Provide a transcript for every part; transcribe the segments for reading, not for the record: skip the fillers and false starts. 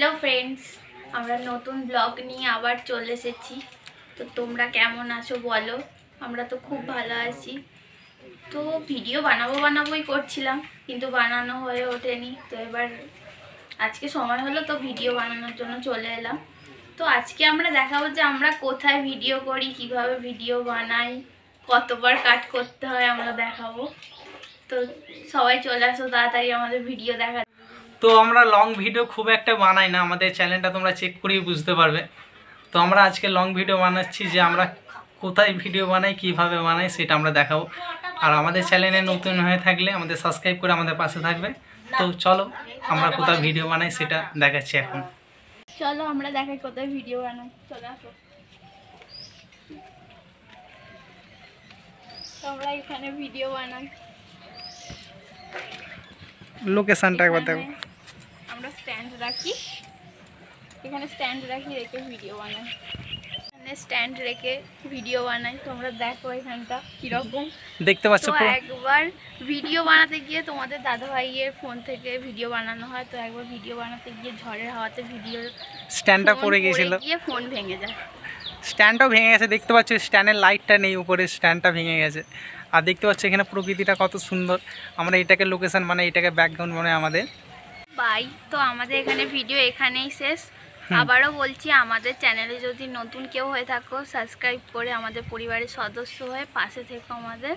Hello friends, আমরা নতুন blog নিয়ে আবার চলে এসেছি। তো তোমরা কেমন আছো বলো? আমরা তো খুব ভালো আছি। তো ভিডিও বানাবোই করছিলাম, কিন্তু বানানো হয়ে ওঠেনি। তো এবার আজকে সময় হলো, তো ভিডিও বানানোর জন্য চলে এলাম। তো আজকে আমরা দেখাবো যে আমরা কোথায় ভিডিও করি, কিভাবে ভিডিও বানাই, কতবার কাট করতে হয় আমরা দেখাবো। তো সবাই চলে আসো তাড়াতাড়ি আমাদের ভিডিও দেখা। তো আমরা লং ভিডিও খুব একটা বানাই না, আমাদের চ্যানেলটা তোমরা চেক করেই বুঝতে পারবে। তো আমরা আজকে লং ভিডিও বানাচ্ছি, যে আমরা কোথায় ভিডিও বানাই, কিভাবে বানাই সেটা আমরা দেখাবো। আর আমাদের চ্যানেলে নতুন হয়ে থাকলে আমাদের সাবস্ক্রাইব করে আমাদের পাশে থাকবে। তো চলো আমরা কোথায় ভিডিও বানাই সেটা দেখাচ্ছি এখন। চলো আমরা দেখাই কোথায় ভিডিও বানাই, চলে আসো। আমরা এখানে ভিডিও বানাই, লোকেশনটা একবার দেখো। আমরা স্ট্যান্ড রাখি, এখানে স্ট্যান্ড রাখি, রেখে ভিডিও বানাই। এখানে স্ট্যান্ড রেখে ভিডিও বানাই। তোমরা দেখো এখানটা কিরকম দেখতে পাচ্ছ। তো একবার ভিডিও বানাতে গিয়ে তোমাদের দাদা ভাইয়ের ফোন থেকে ভিডিও বানানো হয়। তো একবার ভিডিও বানাতে গিয়ে ঝড়ের হাওয়াতে ভিডিও স্ট্যান্ডটা পড়ে গিয়েছিল, গিয়ে ফোন ভেঙে যায়। স্ট্যান্ডটাও ভেঙে গেছে, দেখতে পাচ্ছ স্ট্যান্ডের লাইটটা নেই, উপরে স্ট্যান্ডটা ভেঙে গেছে। আর দেখতে পাচ্ছ এখানে প্রকৃতিটা কত সুন্দর। আমরা এটাকে লোকেশন মানে এটাকে ব্যাকগ্রাউন্ড মানে আমাদের বাই। তো আমাদের এখানে ভিডিও এখানেই শেষ। আবারও বলছি, আমাদের চ্যানেলে যদি নতুন কেউ হয়ে থাকো, সাবস্ক্রাইব করে আমাদের পরিবারের সদস্য হয়ে পাশে থেকো আমাদের,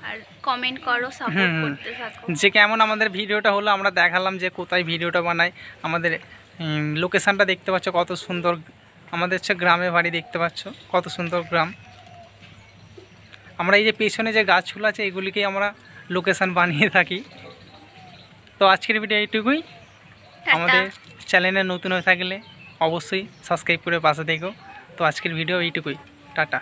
আর কমেন্ট করো, সাপোর্ট করতে থাকো। যে কেমন আমাদের ভিডিওটা হলো, আমরা দেখালাম যে কোথায় ভিডিওটা বানাই। আমাদের লোকেশানটা দেখতে পাচ্ছ কত সুন্দর। আমাদের হচ্ছে গ্রামে বাড়ি, দেখতে পাচ্ছ কত সুন্দর গ্রাম। আমরা এই যে পেছনে যে গাছগুলো আছে এগুলিকেই আমরা লোকেশান বানিয়ে থাকি। তো আজকের ভিডিও এইটুকুই। আমাদের চ্যানেলে নতুন হয়ে থাকলে অবশ্যই সাবস্ক্রাইব করে পাশে থেকো। তো আজকের ভিডিও এইটুকুই, টাটা।